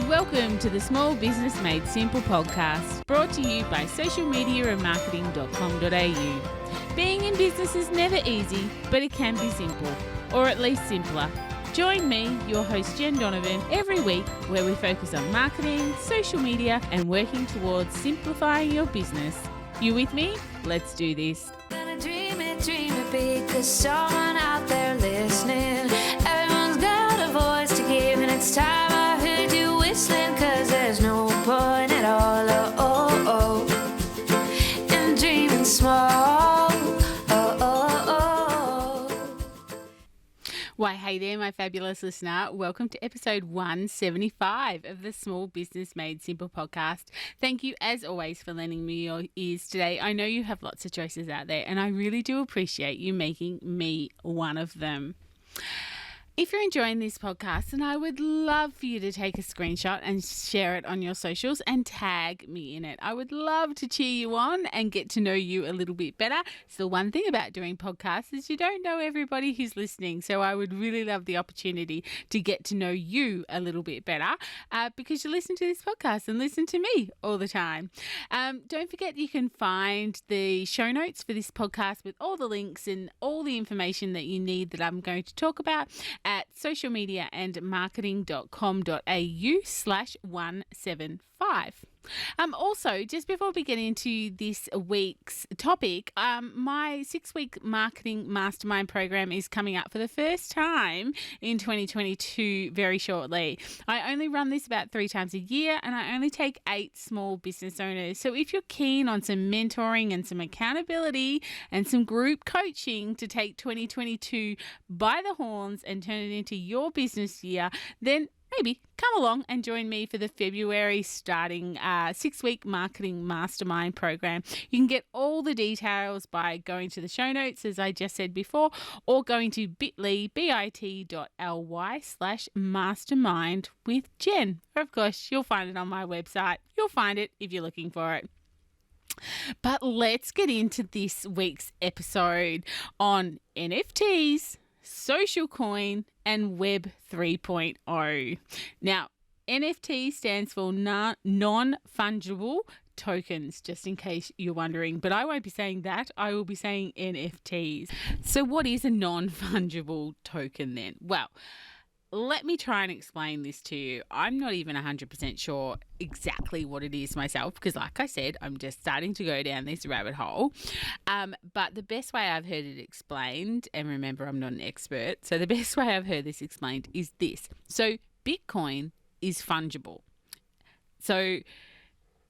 Welcome to the Small Business Made Simple podcast, brought to you by socialmediaandmarketing.com.au. Being in business is never easy, but it can be simple, or at least simpler. Join me, your host Jen Donovan, every week where we focus on marketing, social media, and working towards simplifying your business. You with me? Let's do this. Gonna dream it big, 'cause someone out there listening. Everyone's got a voice to give, and it's time I heard you whistling, 'cause there's no point at all, in dreaming small. Why, hey there, my fabulous listener. Welcome to episode 175 of the Small Business Made Simple podcast. Thank you, as always, for lending me your ears today. I know you have lots of choices out there, and I really do appreciate you making me one of them. If you're enjoying this podcast, then I would love for you to take a screenshot and share it on your socials and tag me in it. I would love to cheer you on and get to know you a little bit better. So one thing about doing podcasts is you don't know everybody who's listening. So I would really love the opportunity to get to know you a little bit better because you listen to this podcast and listen to me all the time. Don't forget you can find the show notes for this podcast with all the links and all the information that you need that I'm going to talk about at socialmediaandmarketing.com.au/175. Also, just before we get into this week's topic, my 6-week marketing mastermind program is coming up for the first time in 2022 very shortly. I only run this about 3 times a year, and I only take 8 small business owners. So if you're keen on some mentoring and some accountability and some group coaching to take 2022 by the horns and turn it into your business year, then maybe come along and join me for the February starting 6-week marketing mastermind program. You can get all the details by going to the show notes, as I just said before, or going to bit.ly/mastermind with Jen. Or of course, you'll find it on my website. You'll find it if you're looking for it. But let's get into this week's episode on NFTs, social coin, and Web 3.0. Now, NFT stands for non-fungible tokens, just in case you're wondering, but I won't be saying that. I will be saying NFTs. So what is a non-fungible token then? Well, let me try and explain this to you. I'm not even 100% sure exactly what it is myself because, like I said, I'm just starting to go down this rabbit hole. But the best way I've heard it explained, and remember, I'm not an expert, so the best way I've heard this explained is this. So Bitcoin is fungible. So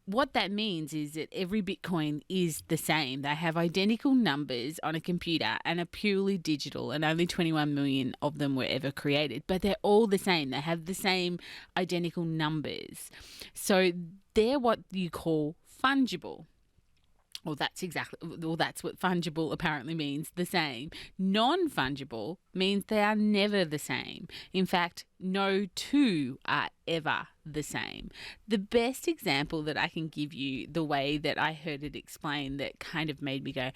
what that means is that every Bitcoin is the same. They have identical numbers on a computer and are purely digital, and only 21 million of them were ever created, but they're all the same. They have the same identical numbers. So they're what you call fungible. That's what fungible apparently means, the same. Non-fungible means they are never the same. In fact, no two are ever the same. The best example that I can give you, the way that I heard it explained that kind of made me go,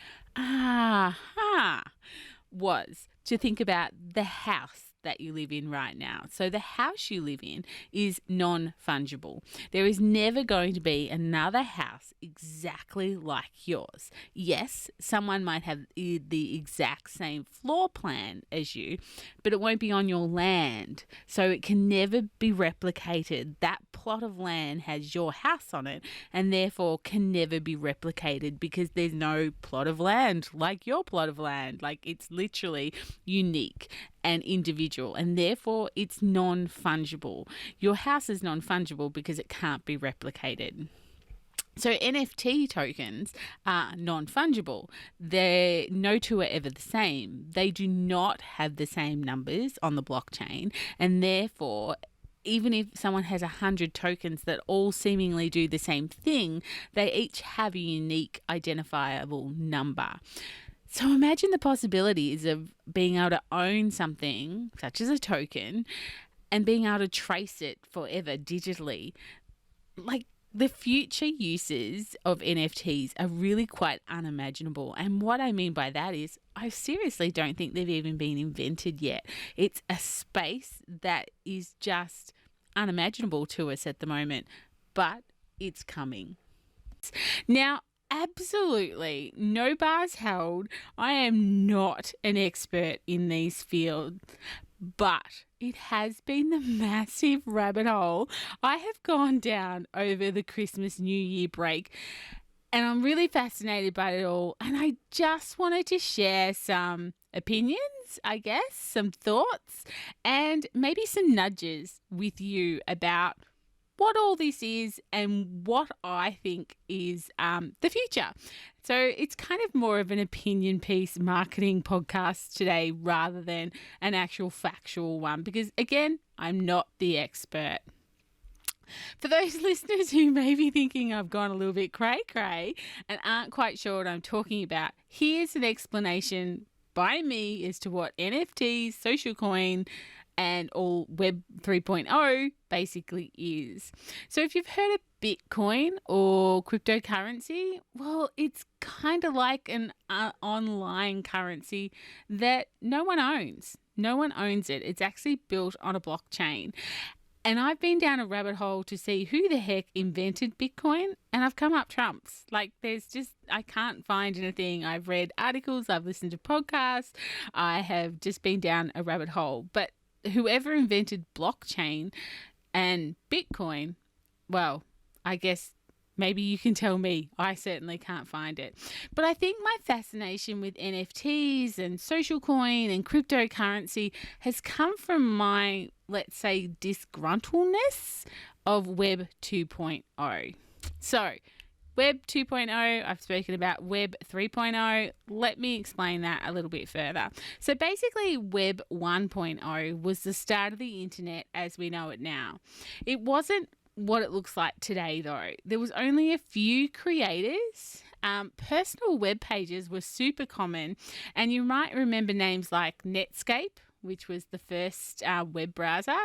was to think about the house that you live in right now. So the house you live in is non-fungible. There is never going to be another house exactly like yours. Yes, someone might have the exact same floor plan as you, but it won't be on your land. So it can never be replicated. That plot of land has your house on it and therefore can never be replicated because there's no plot of land like your plot of land. Like, it's literally unique and individual, and therefore it's non-fungible. Your house is non-fungible because it can't be replicated. So NFT tokens are non-fungible. No two are ever the same. They do not have the same numbers on the blockchain, and therefore even if someone has 100 tokens that all seemingly do the same thing, they each have a unique identifiable number. So imagine the possibilities of being able to own something such as a token and being able to trace it forever digitally. Like, the future uses of NFTs are really quite unimaginable. And what I mean by that is I seriously don't think they've even been invented yet. It's a space that is just unimaginable to us at the moment, but it's coming. Now, absolutely, no bars held. I am not an expert in these fields, but it has been the massive rabbit hole I have gone down over the Christmas New Year break. And I'm really fascinated by it all. And I just wanted to share some opinions, I guess, some thoughts, and maybe some nudges with you about what all this is and what I think is the future. So it's kind of more of an opinion piece marketing podcast today rather than an actual factual one because, again, I'm not the expert. For those listeners who may be thinking I've gone a little bit cray-cray and aren't quite sure what I'm talking about, here's an explanation by me as to what NFTs, social coin, and all Web 3.0 basically is. So if you've heard of Bitcoin or cryptocurrency, well, it's kind of like an online currency that no one owns. No one owns it. It's actually built on a blockchain. And I've been down a rabbit hole to see who the heck invented Bitcoin, and I've come up trumps. Like, I can't find anything. I've read articles, I've listened to podcasts, I have just been down a rabbit hole. But whoever invented blockchain and Bitcoin, well, I guess maybe you can tell me. I certainly can't find it. But I think my fascination with NFTs and social coin and cryptocurrency has come from my, let's say, disgruntledness of Web 2.0. So, Web 2.0, I've spoken about Web 3.0. Let me explain that a little bit further. So basically, Web 1.0 was the start of the internet as we know it now. It wasn't what it looks like today, though. There was only a few creators. Personal web pages were super common, and you might remember names like Netscape, which was the first web browser,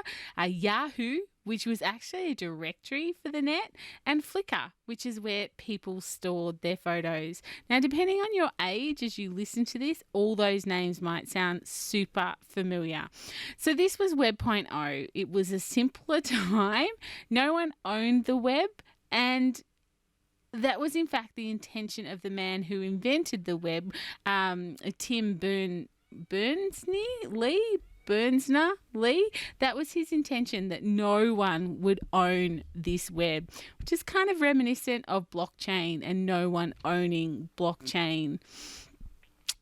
Yahoo, which was actually a directory for the net, and Flickr, which is where people stored their photos. Now, depending on your age as you listen to this, all those names might sound super familiar. So this was Web 0.0. It was a simpler time. No one owned the web, and that was in fact the intention of the man who invented the web, Tim Berners-Lee. That was his intention, that no one would own this web, which is kind of reminiscent of blockchain and no one owning blockchain.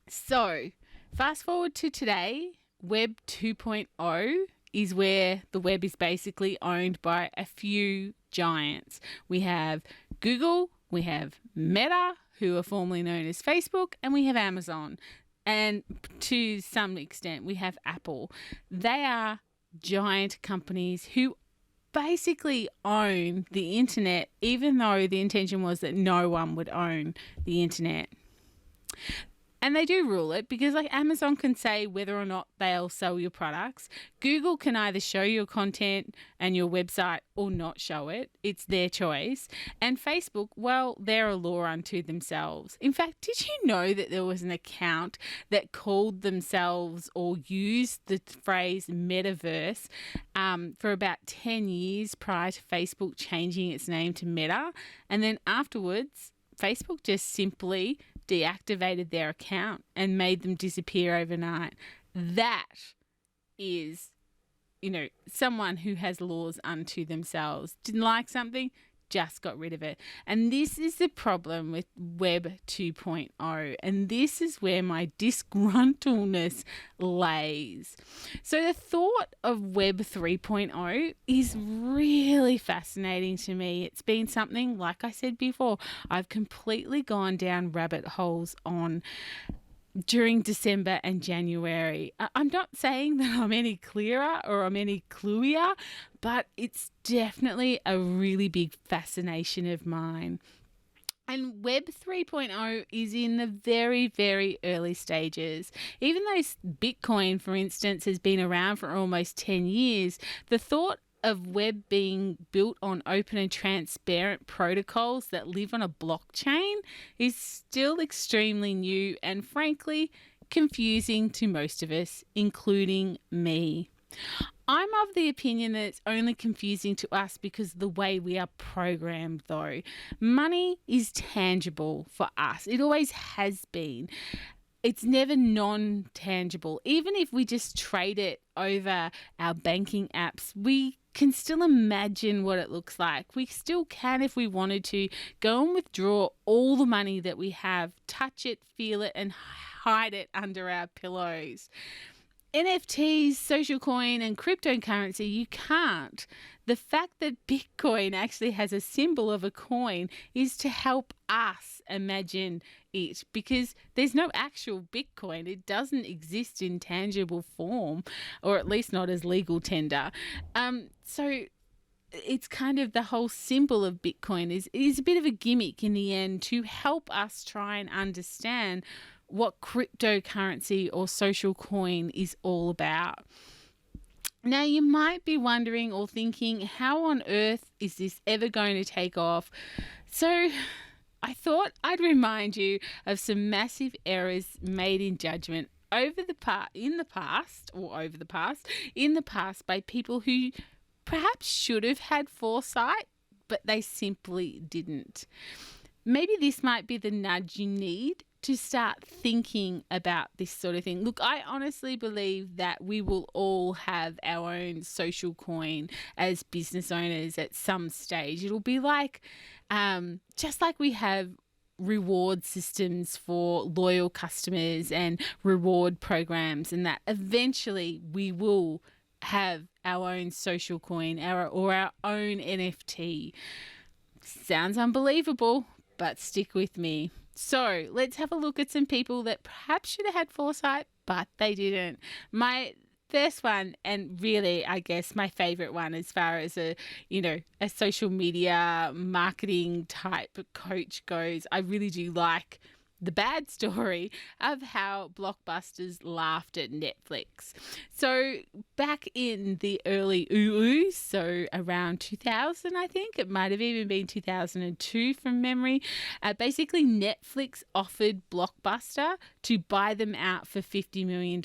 So fast forward to today, Web 2.0 is where the web is basically owned by a few giants. We have Google, we have Meta, who are formerly known as Facebook, and we have Amazon. And to some extent, we have Apple. They are giant companies who basically own the internet, even though the intention was that no one would own the internet. And they do rule it because, like, Amazon can say whether or not they'll sell your products. Google can either show your content and your website or not show it. It's their choice. And Facebook, well, they're a law unto themselves. In fact, did you know that there was an account that called themselves or used the phrase metaverse for about 10 years prior to Facebook changing its name to Meta? And then afterwards, Facebook just simply deactivated their account and made them disappear overnight. That is, someone who has laws unto themselves. Didn't like something, just got rid of it. And this is the problem with Web 2.0. And this is where my disgruntledness lays. So the thought of Web 3.0 is really fascinating to me. It's been something, like I said before, I've completely gone down rabbit holes on during December and January. I'm not saying that I'm any clearer or I'm any cluier, but it's definitely a really big fascination of mine. And Web 3.0 is in the very, very early stages. Even though Bitcoin, for instance, has been around for almost 10 years, the thought of web being built on open and transparent protocols that live on a blockchain is still extremely new and, frankly, confusing to most of us, including me. I'm of the opinion that it's only confusing to us because of the way we are programmed, though. Money is tangible for us. It always has been. It's never non-tangible. Even if we just trade it over our banking apps, we can still imagine what it looks like. We still can, if we wanted to, go and withdraw all the money that we have, touch it, feel it, and hide it under our pillows. NFTs, social coin, and cryptocurrency, you can't. The fact that Bitcoin actually has a symbol of a coin is to help us imagine it, because there's no actual Bitcoin. It doesn't exist in tangible form, or at least not as legal tender. So it's kind of the whole symbol of Bitcoin is a bit of a gimmick in the end to help us try and understand what cryptocurrency or social coin is all about. Now, you might be wondering or thinking, how on earth is this ever going to take off? So I thought I'd remind you of some massive errors made in judgment in the past by people who perhaps should have had foresight, but they simply didn't. Maybe this might be the nudge you need to start thinking about this sort of thing. Look, I honestly believe that we will all have our own social coin as business owners at some stage. It'll be like, just like we have reward systems for loyal customers and reward programs, and that eventually we will have our own social coin or our own NFT. Sounds unbelievable, but stick with me. So let's have a look at some people that perhaps should have had foresight, but they didn't. My first one, and really, I guess my favorite one as far as a social media marketing type coach goes, I really do like the bad story of how blockbusters laughed at Netflix. So back in the early so around 2000, I think, it might have even been 2002 from memory, basically Netflix offered Blockbuster to buy them out for $50 million.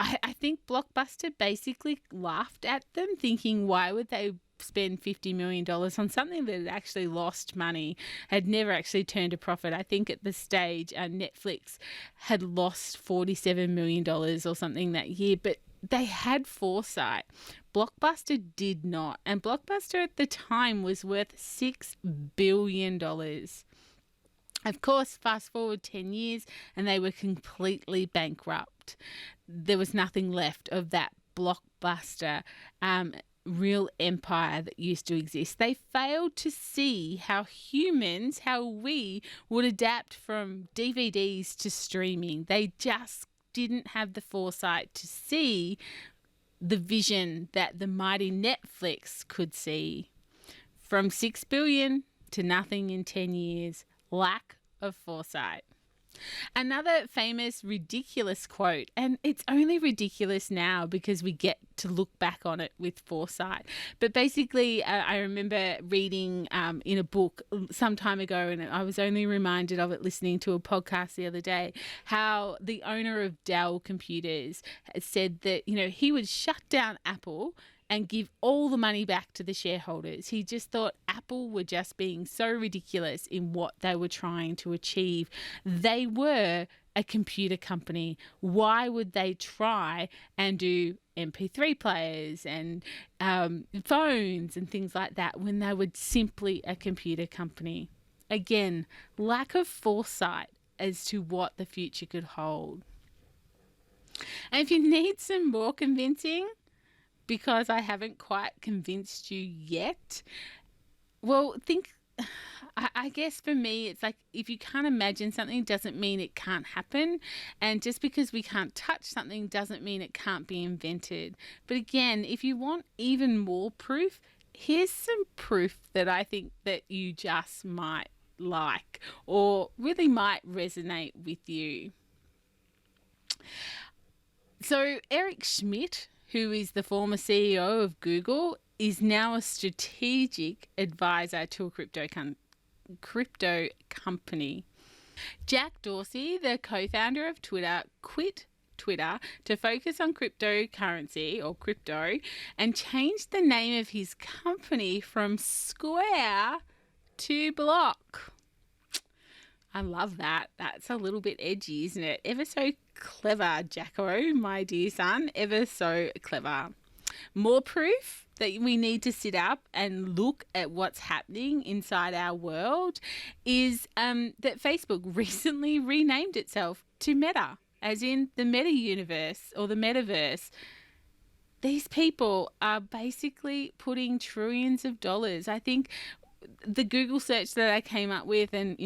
I think Blockbuster basically laughed at them, thinking, why would they spend $50 million on something that had actually lost money, had never actually turned a profit. I think at the stage Netflix had lost $47 million or something that year, but they had foresight. Blockbuster did not. And Blockbuster at the time was worth $6 billion. Of course, fast forward 10 years and they were completely bankrupt. There was nothing left of that Blockbuster real empire that used to exist. They failed to see how we would adapt from DVDs to streaming. They just didn't have the foresight to see the vision that the mighty Netflix could see. From 6 billion to nothing in 10 years. Lack of foresight. Another famous ridiculous quote, and it's only ridiculous now because we get to look back on it with foresight. But basically, I remember reading in a book some time ago, and I was only reminded of it listening to a podcast the other day, how the owner of Dell Computers said that, he would shut down Apple and give all the money back to the shareholders. He just thought Apple were just being so ridiculous in what they were trying to achieve. They were a computer company. Why would they try and do MP3 players and phones and things like that when they were simply a computer company? Again, lack of foresight as to what the future could hold. And if you need some more convincing, because I haven't quite convinced you yet, well, I guess for me, it's like, if you can't imagine something doesn't mean it can't happen. And just because we can't touch something doesn't mean it can't be invented. But again, if you want even more proof, here's some proof that I think that you just might like or really might resonate with you. So Eric Schmidt, who is the former CEO of Google, is now a strategic advisor to a crypto company. Jack Dorsey, the co-founder of Twitter, quit Twitter to focus on cryptocurrency or crypto and changed the name of his company from Square to Block. I love that. That's a little bit edgy, isn't it? Ever so clever, Jacko, my dear son. Ever so clever. More proof that we need to sit up and look at what's happening inside our world is that Facebook recently renamed itself to Meta, as in the meta universe or the metaverse. These people are basically putting trillions of dollars. I think the Google search that I came up with, and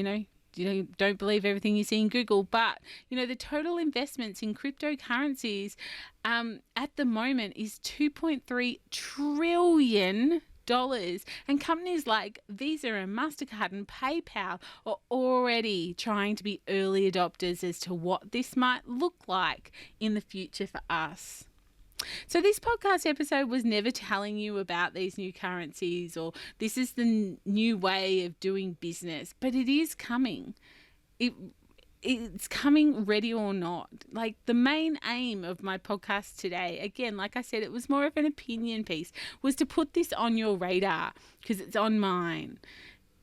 don't believe everything you see in Google, but the total investments in cryptocurrencies at the moment is $2.3 trillion. And companies like Visa and MasterCard and PayPal are already trying to be early adopters as to what this might look like in the future for us. So this podcast episode was never telling you about these new currencies or this is the new way of doing business, but it is coming. It's coming ready or not. Like the main aim of my podcast today, again, like I said, it was more of an opinion piece, was to put this on your radar because it's on mine.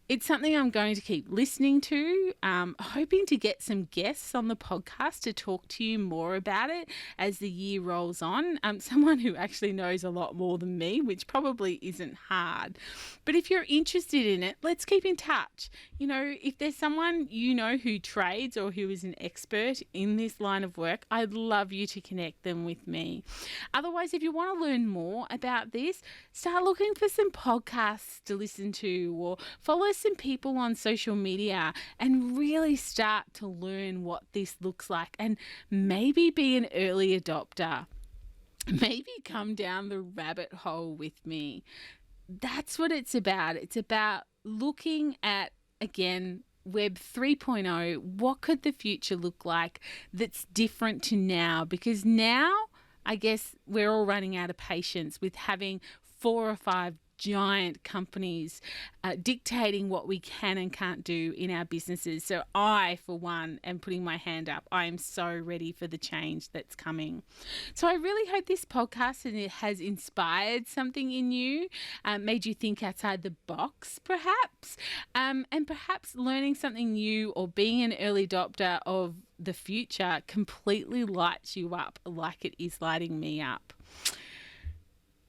It's something I'm going to keep listening to, hoping to get some guests on the podcast to talk to you more about it as the year rolls on. Someone who actually knows a lot more than me, which probably isn't hard. But if you're interested in it, let's keep in touch. If there's someone who trades or who is an expert in this line of work, I'd love you to connect them with me. Otherwise, if you want to learn more about this, start looking for some podcasts to listen to or follow some people on social media and really start to learn what this looks like and maybe be an early adopter. Maybe come down the rabbit hole with me. That's what it's about. It's about looking at, again, Web 3.0. What could the future look like that's different to now? Because now, I guess we're all running out of patience with having 4 or 5 giant companies dictating what we can and can't do in our businesses. So I, for one, am putting my hand up. I am so ready for the change that's coming. So I really hope this podcast and it has inspired something in you, made you think outside the box, perhaps, and perhaps learning something new or being an early adopter of the future completely lights you up like it is lighting me up.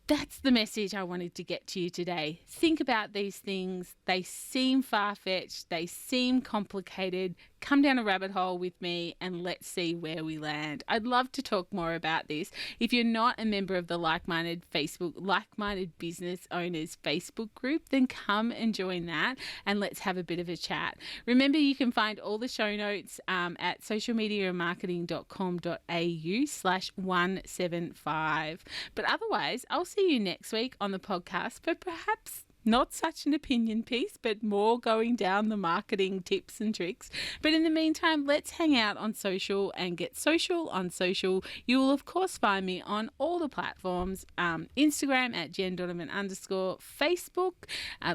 That's the message I wanted to get to you today. Think about these things. They seem far-fetched. They seem complicated. Come down a rabbit hole with me and let's see where we land. I'd love to talk more about this. If you're not a member of the Like-Minded Business Owners Facebook group, then come and join that and let's have a bit of a chat. Remember, you can find all the show notes at socialmediamarketing.com.au/175. But otherwise, I'll see you next week on the podcast, but perhaps not such an opinion piece, but more going down the marketing tips and tricks. But in the meantime, let's hang out on social and get social on social. You will, of course, find me on all the platforms, Instagram at @Jen_, Facebook,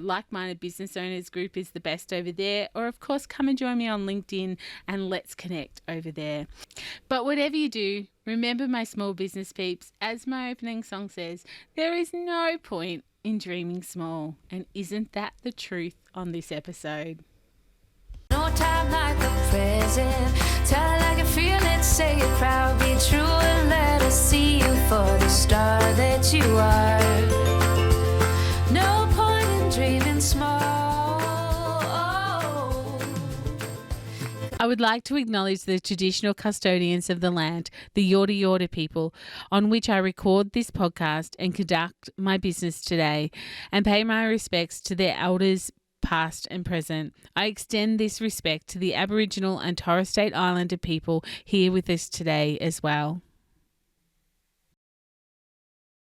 Like-Minded Business Owners Group is the best over there. Or, of course, come and join me on LinkedIn and let's connect over there. But whatever you do, remember, my small business peeps, as my opening song says, there is no point in dreaming small. And isn't that the truth on this episode? No time like the present. Tell it like you feel it, say it proud, be true, and let us see you for the star that you are. No point in dreaming small. I would like to acknowledge the traditional custodians of the land, the Yorta Yorta people, on which I record this podcast and conduct my business today, and pay my respects to their elders, past and present. I extend this respect to the Aboriginal and Torres Strait Islander people here with us today as well.